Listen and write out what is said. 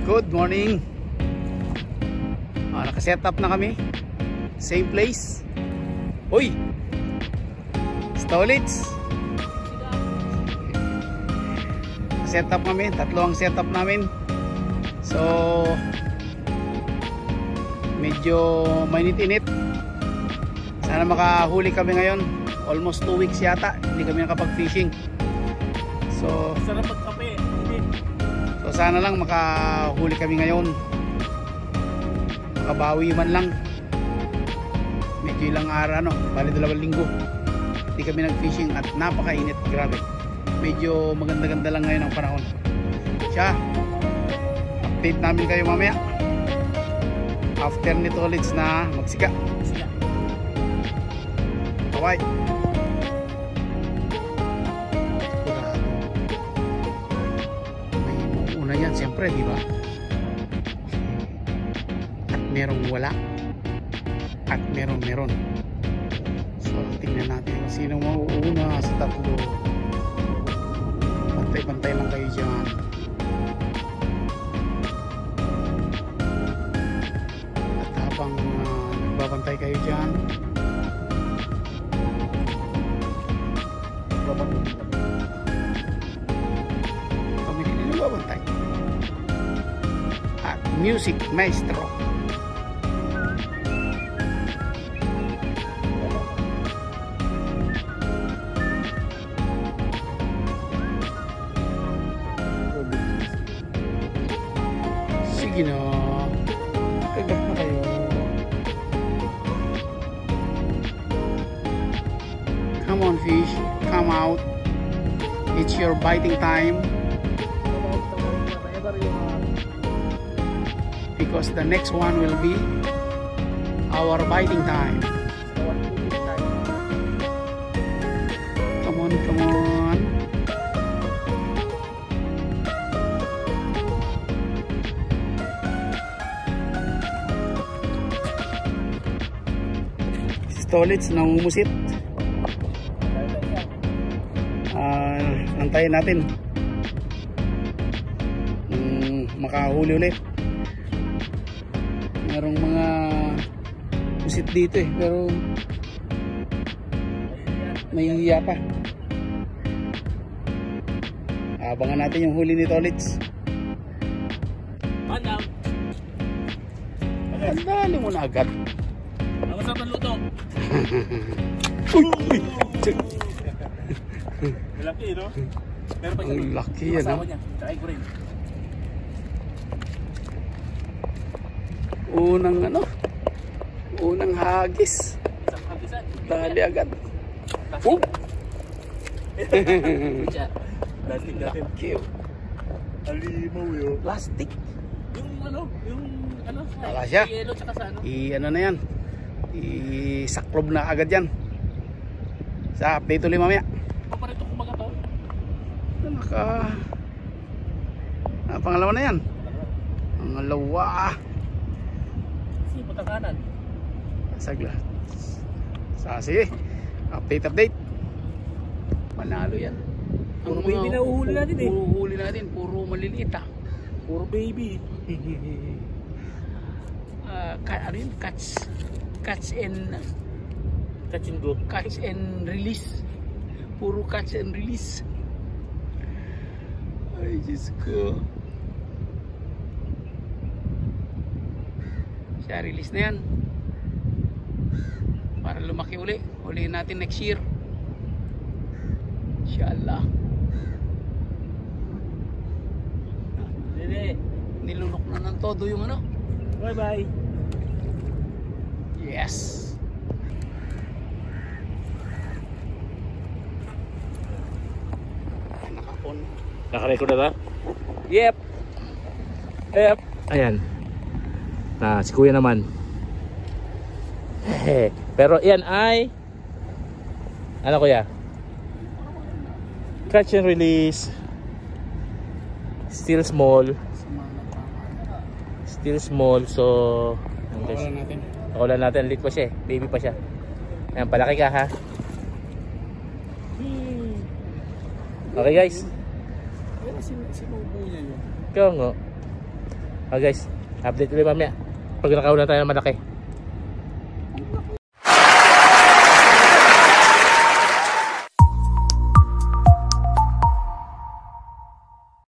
Good morning. Nakaset up na kami. Same place. Uy! Stolits. Set up kami. Tatlo ang setup namin. So medyo mainit-init. Sana makahuli kami ngayon. Almost 2 weeks yata. Hindi kami nakapag-fishing. So sarap magkape. So sana lang makahuli kami ngayon. Makabawi man lang. Medyo ilang araw, bali 2 linggo. Hindi kami nag-fishing at napakainit, grabe. Medyo maganda-ganda lang ngayon ang panahon. Siya, update namin kayo mamaya. After nito ulit na magsika. Bye. Yan siyempre, di ba? At merong wala at meron. So tingnan natin kung sino mauuna sa tatlo. Bantay-bantay lang kayo dyan. At habang nagbabantay kayo dyan, kami din nagbabantay. Music Maestro. Sige na. Agad na kayo. Come on fish, come out. It's your biting time. Because the next one will be our biting time. Come on, come on. Stolits nangumusit. Nantayin natin. Makahuli ulit. Merong mga pusit dito pero may hiya pa. Abangan natin yung huli ni Tolits. Panam. Dali mo na agad. Ang masarap ng luto. Uy! Malaki, no? Pero pa ang laki yan, no? Try ko rin. Unang hagis. Dali agad. Oh! Plastic natin. Alimaw yun. Plastic. Yung Wala siya. yelo tsaka sa ano. Ano na yan. Saklob na agad yan. Sa update ulit mamaya. Paparito kumaga to. Pangalawa na yan. Pangalawa. Putang kanan. Sagla. Sige. Update. Manalo yan. Puro baby na uhuli natin eh. Puro huli natin. Puro maliliit ah. Puro baby. Ano yun? Catch and go. Catch and release. Puro catch and release. Ay, Diyos ko. Siya, release na yan para lumaki uli. Ulihin natin next year inshallah. Nilunok na ng todo yung ano. Bye bye. Yes. Nakapon. Naka-record na ba? Yep. Ayan. Si kuya naman. Pero yan ay ano kuya? Catch and release. Still small. So Pakulan natin. Lit pa siya eh. Baby pa siya. Ayan, palaki ka ha. Okay guys. Sinubo niya yun. Kaya nga. Guys, update ulit mamaya. Pag nakahuli na tayo ng malaki.